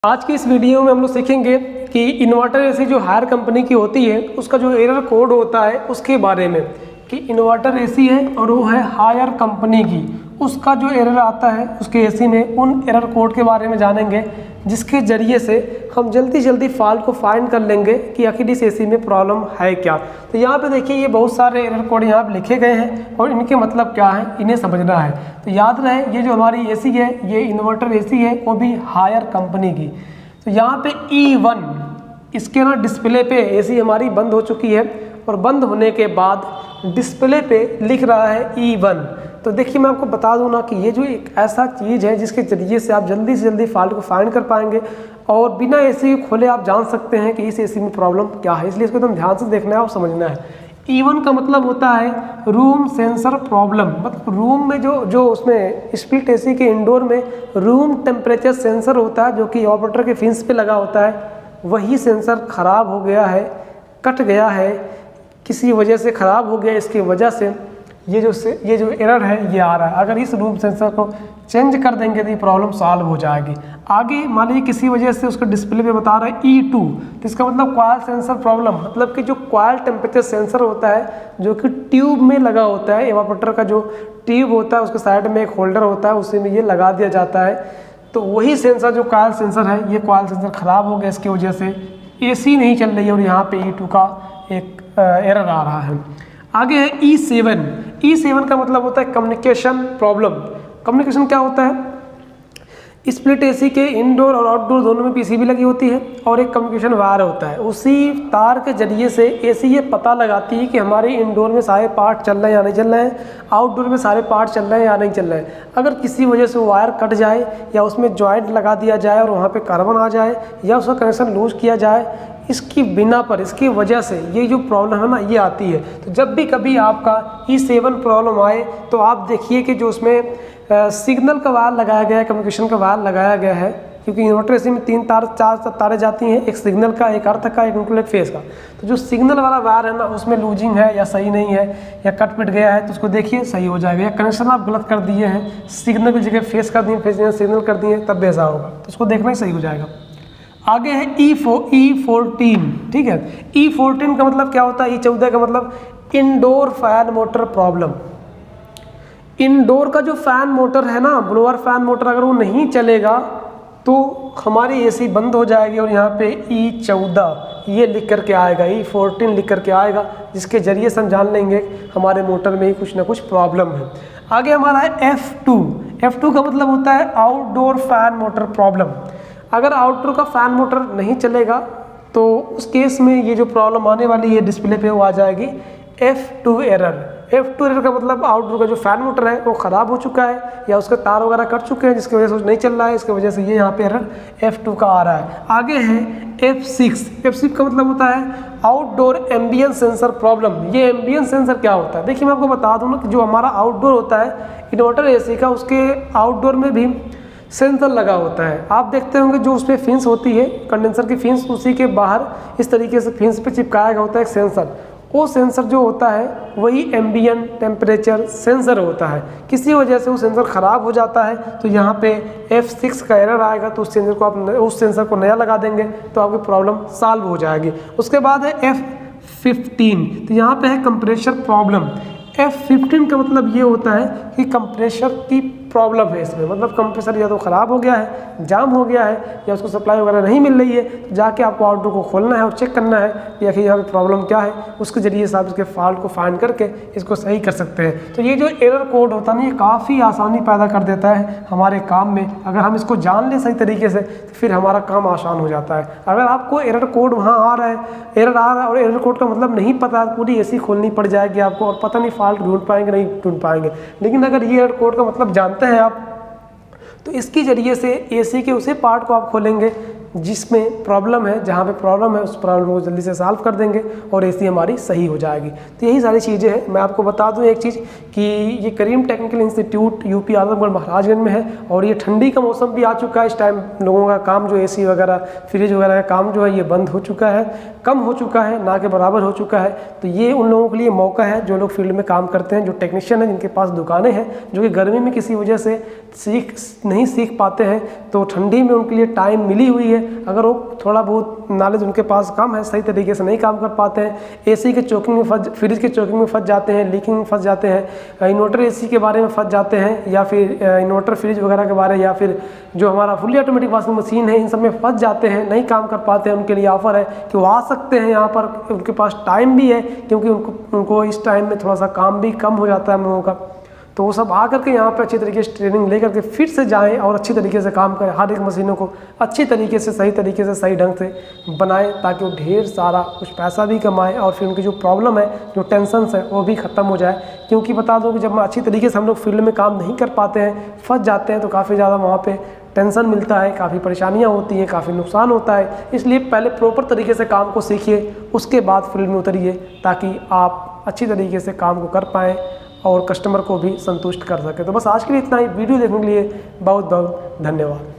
आज की इस वीडियो में हम लोग सीखेंगे कि इन्वर्टर एसी जो हायर कंपनी की होती है उसका जो एरर कोड होता है उसके बारे में, कि इन्वर्टर एसी है और वो है हायर कंपनी की, उसका जो एरर आता है उसके एसी में उन एरर कोड के बारे में जानेंगे, जिसके ज़रिए से हम जल्दी फॉल्ट को फाइंड कर लेंगे कि आखिर इस एसी में प्रॉब्लम है क्या। तो यहाँ पे देखिए ये बहुत सारे एरर कोड यहाँ पे लिखे गए हैं और इनके मतलब क्या है इन्हें समझना है। तो याद रहे ये जो हमारी एसी है ये इन्वर्टर एसी है, वो भी हायर कंपनी की। तो यहाँ पे E1 इसके ना डिस्प्ले पे एसी हमारी बंद हो चुकी है और बंद होने के बाद डिस्प्ले पे लिख रहा है E1। तो देखिए मैं आपको बता दूं ना कि ये जो एक ऐसा चीज़ है जिसके ज़रिए से आप जल्दी से जल्दी फॉल्ट को फाइंड कर पाएंगे और बिना एसी खोले आप जान सकते हैं कि इस एसी में प्रॉब्लम क्या है। इसलिए इसको एकदम ध्यान से देखना है और समझना है। E1 का मतलब होता है रूम सेंसर प्रॉब्लम, मतलब रूम में जो उसमें स्प्लिट एसी के इंडोर में रूम टेम्परेचर सेंसर होता है जो कि ऑपरेटर के फिंस पे लगा होता है, वही सेंसर ख़राब हो गया है, कट गया है, किसी वजह से ख़राब हो गया। इसकी वजह से ये जो एरर है ये आ रहा है। अगर इस रूम सेंसर को चेंज कर देंगे तो ये प्रॉब्लम सॉल्व हो जाएगी। आगे मान लीजिए किसी वजह से उसका डिस्प्ले पे बता रहा है E2, तो इसका मतलब कॉइल सेंसर प्रॉब्लम, मतलब कि जो कॉइल टेम्परेचर सेंसर होता है जो कि ट्यूब में लगा होता है, एवापोरेटर का जो ट्यूब होता है उसके साइड में एक होल्डर होता है, उसी में ये लगा दिया जाता है। तो वही सेंसर जो कॉइल सेंसर है, ये कॉइल सेंसर ख़राब हो गया, इसकी वजह से AC नहीं चल रही है और यहाँ पे E2 का एक एरर आ रहा है। आगे है E7 का मतलब होता है कम्युनिकेशन प्रॉब्लम। कम्युनिकेशन क्या होता है? स्प्लिट एसी के इंडोर और आउटडोर दोनों में पीसीबी लगी होती है और एक कम्युनिकेशन वायर होता है। उसी तार के जरिए से एसी ये पता लगाती है कि हमारे इंडोर में सारे पार्ट चल रहे हैं या नहीं चल रहे हैं, आउटडोर में सारे पार्ट चल रहे हैं या नहीं चल रहे हैं। अगर किसी वजह से वायर कट जाए या उसमें जॉइंट लगा दिया जाए और वहाँ पे कार्बन आ जाए या उसका कनेक्शन लूज किया जाए, इसकी बिना पर इसकी वजह से ये जो प्रॉब्लम है ना ये आती है। तो जब भी कभी आपका E7 प्रॉब्लम आए तो आप देखिए कि जो उसमें सिग्नल का वायर लगाया गया है, कम्युनिकेशन का वायर लगाया गया है, क्योंकि इन्वर्टर एसी में 4 तारे जाती हैं, एक सिग्नल का, एक अर्थ का, एक न्यूट्रल, एक फेस का। तो जो सिग्नल वाला वायर है ना उसमें लूजिंग है या सही नहीं है या कट पिट गया है तो उसको देखिए सही हो जाएगा। या कनेक्शन आप गलत कर दिए हैं, सिग्नल की जगह फेस कर दिए, फेस जगह सिग्नल कर दिए, तब भी ऐसा होगा, तो उसको देखना ही सही हो जाएगा। आगे है E14, ठीक है। E14 का मतलब क्या होता है? E14 का मतलब indoor fan motor problem. Indoor का जो फैन मोटर है ना, ब्लोअर फैन मोटर, अगर वो नहीं चलेगा तो हमारी एसी बंद हो जाएगी और यहाँ पे E14 ये लिख करके आएगा, E14 लिख करके आएगा, जिसके ज़रिए से हम जान लेंगे हमारे मोटर में ही कुछ ना कुछ प्रॉब्लम है। आगे हमारा है F2 का मतलब होता है आउटडोर फैन मोटर प्रॉब्लम। अगर आउटडोर का फैन मोटर नहीं चलेगा तो उस केस में ये जो प्रॉब्लम आने वाली है डिस्प्ले पे वो आ जाएगी F2 एरर का मतलब आउटडोर का जो फैन मोटर है वो ख़राब हो चुका है या उसके तार वगैरह कट चुके हैं जिसकी वजह से नहीं चल रहा है, इसकी वजह से ये यहाँ पे एरर F2 का आ रहा है। आगे है F6 का मतलब होता है आउटडोर एम्बियंस सेंसर प्रॉब्लम। ये एम्बियंस सेंसर क्या होता है? देखिए मैं आपको बता दूँ ना कि जो हमारा आउटडोर होता है इन्वर्टर एसी का, उसके आउटडोर में भी सेंसर लगा होता है। आप देखते होंगे जो उसमें फिंस होती है, कंडेंसर की फिंस, उसी के बाहर इस तरीके से फिंस पे चिपकाया गया होता है एक सेंसर। वो सेंसर जो होता है वही एम्बियंट टेम्परेचर सेंसर होता है। किसी वजह से वो सेंसर ख़राब हो जाता है तो यहाँ पे F6 का एरर आएगा, तो उस सेंसर को नया लगा देंगे तो आपकी प्रॉब्लम सॉल्व हो जाएगी। उसके बाद है F15, तो यहाँ पे है कंप्रेशर प्रॉब्लम। F15 का मतलब ये होता है कि कंप्रेशर की प्रॉब्लम है इसमें, मतलब कंप्रेसर या तो ख़राब हो गया है, जाम हो गया है या उसको सप्लाई वगैरह नहीं मिल रही है, तो जाके आपको आउटडोर को खोलना है और चेक करना है कि आखिर यहाँ पे प्रॉब्लम क्या है। उसके ज़रिए से आप इसके फॉल्ट को फाइंड करके इसको सही कर सकते हैं। तो ये जो एरर कोड होता है ना ये काफ़ी आसानी पैदा कर देता है हमारे काम में। अगर हम इसको जान लें सही तरीके से तो फिर हमारा काम आसान हो जाता है। अगर आपको एरर कोड वहाँ आ रहा है और एरर कोड का मतलब नहीं पता, पूरी एसी खोलनी पड़ जाएगी आपको और पता नहीं फॉल्ट ढूंढ पाएंगे नहीं ढूंढ पाएंगे। लेकिन अगर ये एरर कोड का मतलब जानते हैं आप तो इसकी ज़रिए से एसी के उसी पार्ट को आप खोलेंगे जिसमें प्रॉब्लम है, जहाँ पे प्रॉब्लम है उस प्रॉब्लम को जल्दी से सॉल्व कर देंगे और एसी हमारी सही हो जाएगी। तो यही सारी चीज़ें हैं। मैं आपको बता दूं एक चीज़ कि ये Karim technical institute UP Azamgarh Maharajganj में है और ये ठंडी का मौसम भी आ चुका है। इस टाइम लोगों का काम जो एसी वगैरह फ्रिज वगैरह का काम जो है ये बंद हो चुका है, कम हो चुका है, ना के बराबर हो चुका है। तो ये उन लोगों के लिए मौका है जो लोग फील्ड में काम करते हैं, जो टेक्नीशियन हैं, जिनके पास दुकानें हैं, जो कि गर्मी में किसी वजह से नहीं सीख पाते हैं, तो ठंडी में उनके लिए टाइम मिली हुई है। अगर वो थोड़ा बहुत नॉलेज उनके पास कम है, सही तरीके से नहीं काम कर पाते हैं, एसी के चोकिंग में फ्रिज के चोकिंग में फंस जाते हैं, लीकिंग में फंस जाते हैं, इन्वर्टर एसी के बारे में फंस जाते हैं, या फिर इन्वर्टर फ्रिज वगैरह के बारे, या फिर जो हमारा फुली ऑटोमेटिक वॉशिंग मशीन है, इन सब में फंस जाते हैं, नहीं काम कर पाते हैं, उनके लिए ऑफर है कि वो आ सकते हैं यहाँ पर। उनके पास टाइम भी है, क्योंकि उनको इस टाइम में थोड़ा सा काम भी कम हो जाता है हम लोगों का। तो वो सब आकर के यहाँ पे अच्छी तरीके से ट्रेनिंग लेकर के फिर से जाएं और अच्छी तरीके से काम करें, हर एक मशीनों को अच्छी तरीके से सही ढंग से बनाएं, ताकि वो ढेर सारा कुछ पैसा भी कमाएं और फिर उनकी जो प्रॉब्लम है, जो टेंशन है, वो भी ख़त्म हो जाए। क्योंकि बता दो कि जब अच्छी तरीके से हम लोग फील्ड में काम नहीं कर पाते हैं, फंस जाते हैं, तो काफ़ी ज़्यादा वहाँ पर टेंशन मिलता है, काफ़ी परेशानियाँ होती हैं, काफ़ी नुकसान होता है। इसलिए पहले प्रॉपर तरीके से काम को सीखिए, उसके बाद फील्ड में उतरिए, ताकि आप अच्छी तरीके से काम को कर पाएँ और कस्टमर को भी संतुष्ट कर सके। तो बस आज के लिए इतना ही। वीडियो देखने के लिए बहुत बहुत धन्यवाद।